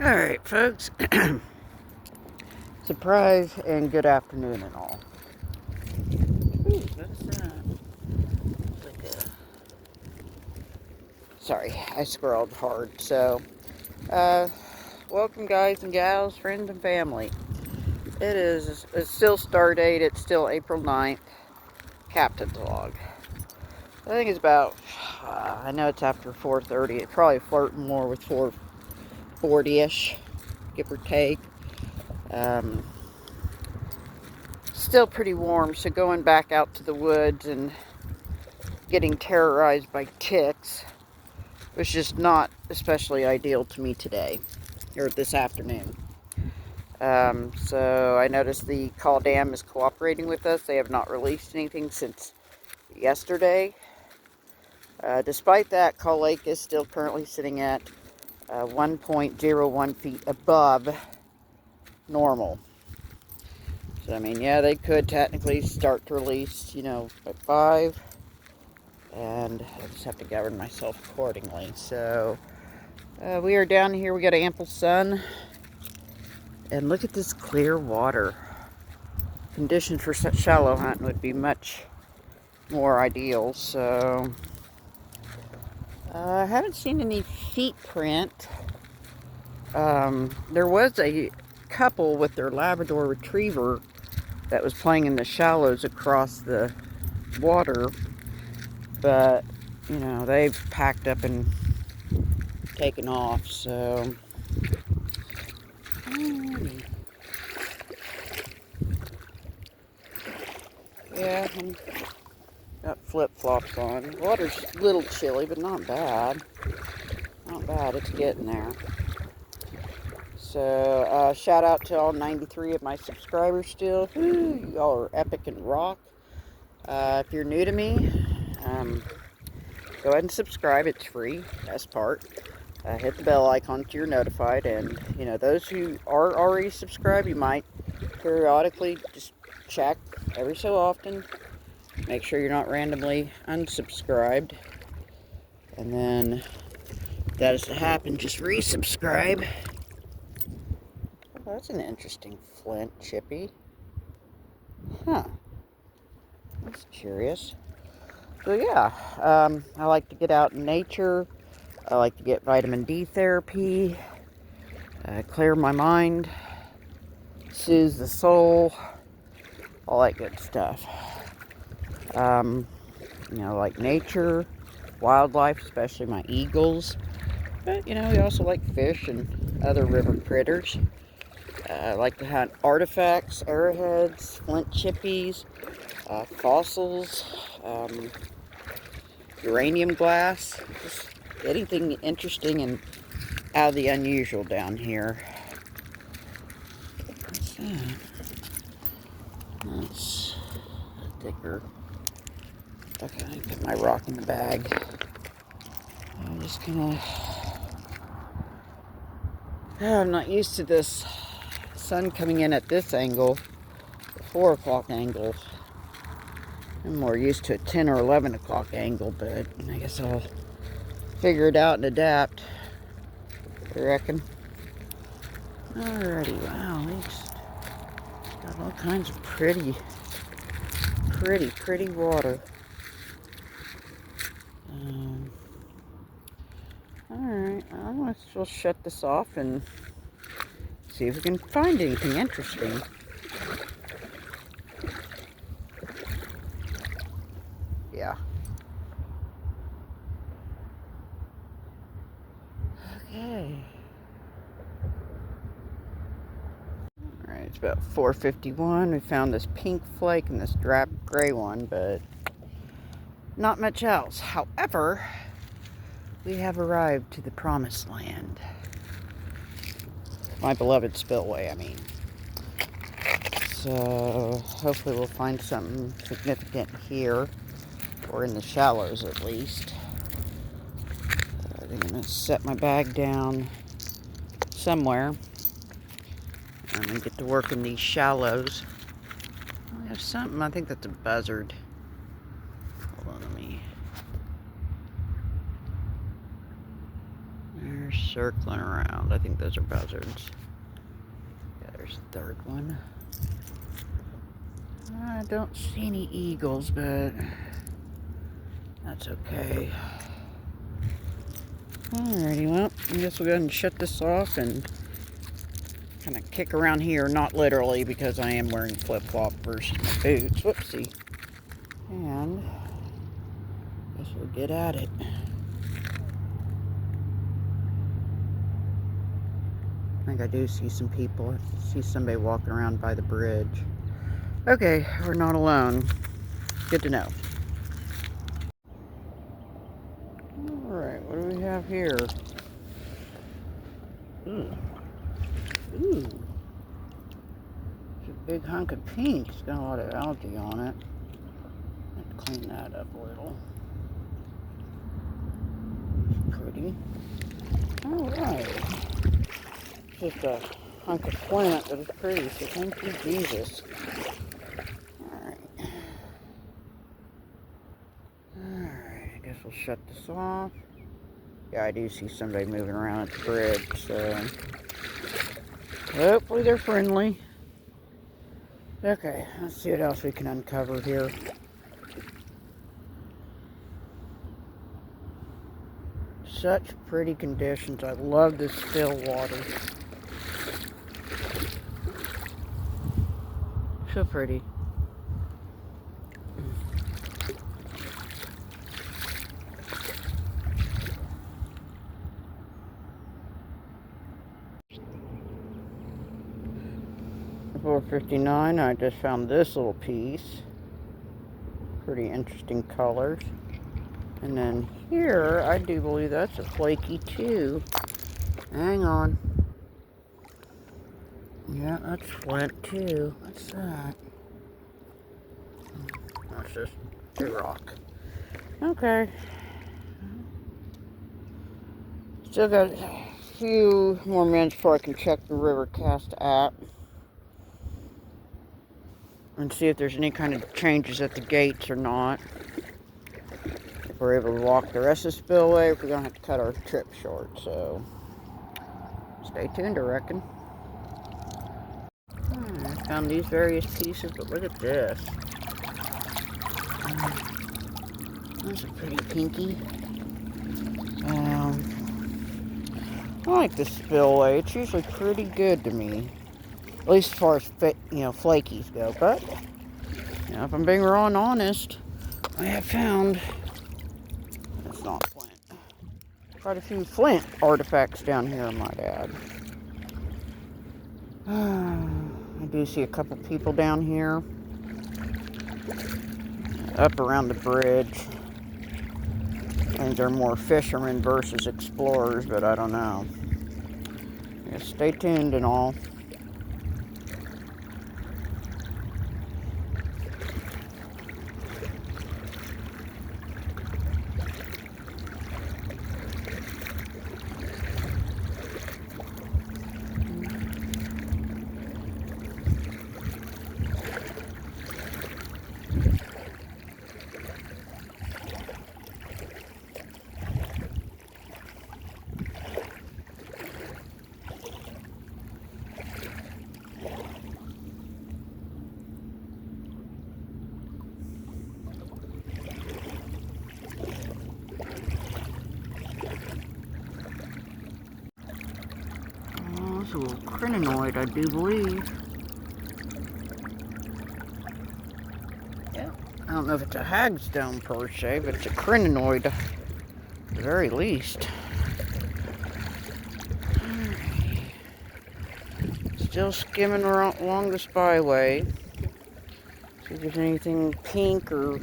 Alright, folks. Surprise and good afternoon and all. Ooh, what is that? It's like Sorry, I scrolled hard. So, welcome guys and gals, friends and family. It's still Stardate. It's still April 9th. Captain's log. I think it's about, I know it's after 4:30. It's probably flirting more with 4:40-ish, give or take. Still pretty warm, so going back out to the woods and getting terrorized by ticks was just not especially ideal to me today, or this afternoon. So I noticed the Call Dam is cooperating with us. They have not released anything since yesterday. Despite that, Call Lake is still currently sitting at 1.01 feet above normal. So, I mean, yeah, they could technically start to release, at 5. And I just have to govern myself accordingly. So, we are down here. We got ample sun. And look at this clear water. Conditions for such shallow hunting would be much more ideal. So, I haven't seen any feet print. There was a couple with their Labrador Retriever that was playing in the shallows across the water. But, they've packed up and taken off. So, yeah, I'm got flip-flops on. Water's a little chilly, but not bad. Not bad, it's getting there. So, shout out to all 93 of my subscribers still. Woo, y'all are epic and rock. If you're new to me, go ahead and subscribe. It's free, best part. Hit the bell icon so you're notified. And, those who are already subscribed, you might periodically just check every so often. Make sure you're not randomly unsubscribed. And then, if that is to happen, just resubscribe. Oh, that's an interesting flint chippy. Huh. That's curious. So yeah, I like to get out in nature. I like to get vitamin D therapy. Clear my mind. Soothe the soul. All that good stuff. Like nature, wildlife, especially my eagles. But, we also like fish and other river critters. I like to hunt artifacts, arrowheads, flint chippies, fossils, uranium glass. Just anything interesting and out of the unusual down here. What's that? That's thicker. Okay, I put my rock in the bag. I'm just gonna... I'm not used to this sun coming in at this angle, the 4 o'clock angle. I'm more used to a 10 or 11 o'clock angle, but I guess I'll figure it out and adapt. I reckon. Alrighty, wow, these got all kinds of pretty water. Alright, let's just shut this off and see if we can find anything interesting. Yeah. Okay. Alright, it's about 4:51. We found this pink flake and this drab gray one, but not much else. However, we have arrived to the promised land. My beloved spillway, I mean. So, hopefully we'll find something significant here, or in the shallows at least. I think I'm going to set my bag down somewhere. I'm going to get to work in these shallows. I have something, I think that's a buzzard. Hold on, there's circling around. I think those are buzzards. Yeah, there's a third one. I don't see any eagles, but that's okay. Alrighty, well, I guess we'll go ahead and shut this off and kind of kick around here. Not literally, because I am wearing flip-flop versus my boots. Whoopsie. And I guess we'll get at it. I think I do see some people. I see somebody walking around by the bridge. Okay, we're not alone. Good to know. Alright, what do we have here? Ooh. Ooh. It's a big hunk of pink. It's got a lot of algae on it. Let's clean that up a little. It's pretty. Alright. It's just a hunk of flint that is pretty, so thank you, Jesus. Alright, I guess we'll shut this off. Yeah, I do see somebody moving around at the bridge, so hopefully they're friendly. Okay, let's see what else we can uncover here. Such pretty conditions. I love this still water. So pretty. $4.59. I just found this little piece. Pretty interesting colors. And then here, I do believe that's a flaky too. Hang on. Yeah, that's flint too. What's that? That's just a rock. Okay. Still got a few more minutes before I can check the Rivercast app and see if there's any kind of changes at the gates or not. If we're able to walk the rest of the spillway, if we're going to have to cut our trip short. So, stay tuned, I reckon. I found these various pieces, but look at this. That's a pretty pinky. I like the spillway. It's usually pretty good to me. At least as far as, flakies go. But, if I'm being raw and honest, I have found it's not flint. Quite a few flint artifacts down here, I might add. I do see a couple people down here. Up around the bridge. I think they're more fishermen versus explorers, but I don't know. Yeah, stay tuned and all. It's a little crinoid, I do believe. Yeah. I don't know if it's a hagstone per se, but it's a crinoid at the very least. Still skimming along the spyway. See if there's anything pink or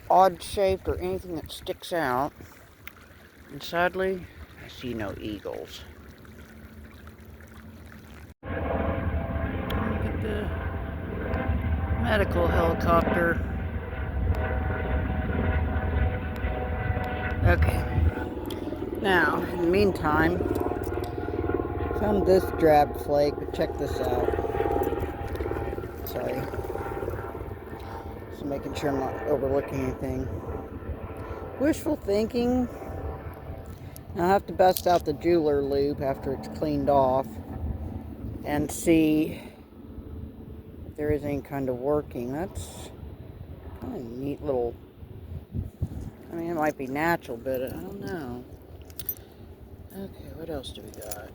odd shaped or anything that sticks out. And sadly, I see no eagles. The medical helicopter. Okay. Now, in the meantime, found this drab flake, but check this out. Sorry. Just making sure I'm not overlooking anything. Wishful thinking. I'll have to bust out the jeweler loop after it's cleaned off and see if there is any kind of working. That's kind of a neat little, I mean, it might be natural, but I don't know. Okay, what else do we got?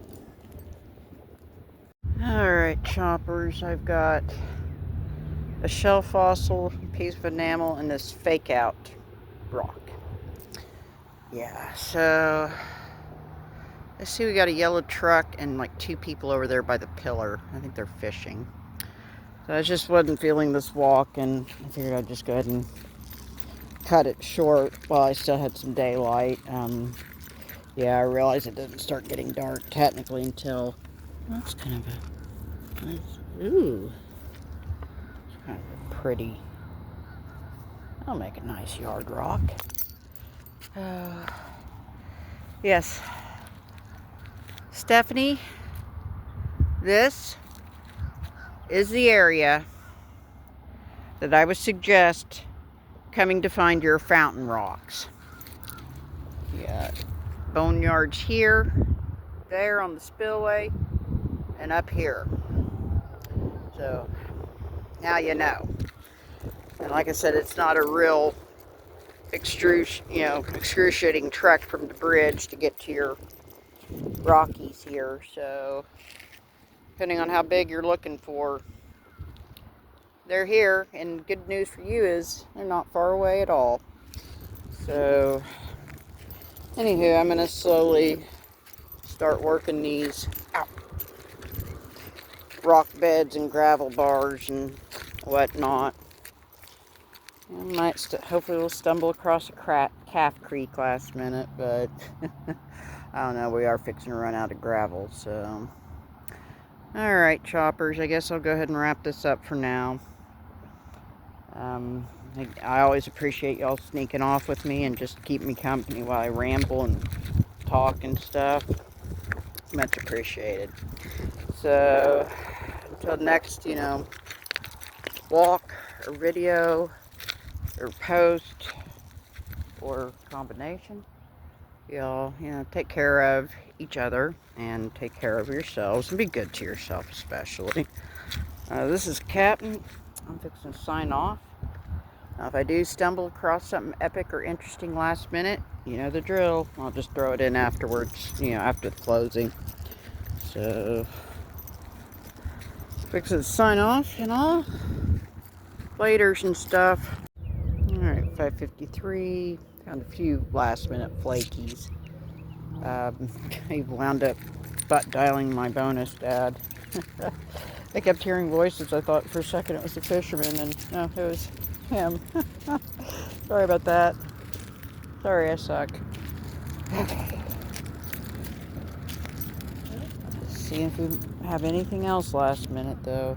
Alright, choppers, I've got a shell fossil, piece of enamel, and this fake out rock. Yeah, so I see we got a yellow truck and like 2 people over there by the pillar. I think they're fishing. So I just wasn't feeling this walk, and I figured I'd just go ahead and cut it short while I still had some daylight. Yeah, I realized it doesn't start getting dark technically until, well, that's kind of a nice, ooh, it's kind of a pretty, I'll make a nice yard rock. Yes, Stephanie, this is the area that I would suggest coming to find your fountain rocks. You got boneyards here, there on the spillway, and up here. So now you know. And like I said, it's not a real excruciating trek from the bridge to get to your Rockies here. So depending on how big you're looking for, they're here. And good news for you is they're not far away at all. So anywho, I'm going to slowly start working these rock beds and gravel bars and whatnot. I might hopefully we'll stumble across a calf creek last minute, but I don't know, we are fixing to run out of gravel, so. Alright, choppers, I guess I'll go ahead and wrap this up for now. I always appreciate y'all sneaking off with me and just keeping me company while I ramble and talk and stuff. Much appreciated. So, until next, walk or video or post or combination, y'all, take care of each other and take care of yourselves and be good to yourself especially. This is Captain. I'm fixing to sign off. Now, if I do stumble across something epic or interesting last minute, you know the drill. I'll just throw it in afterwards, after the closing. So, fixing to sign off and all. Laters and stuff. Alright, 5:53. Found a few last minute flakies. I wound up butt dialing my bonus dad. I kept hearing voices. I thought for a second it was the fisherman, and no, it was him. Sorry about that. Sorry, I suck. Okay. Let's see if we have anything else last minute, though.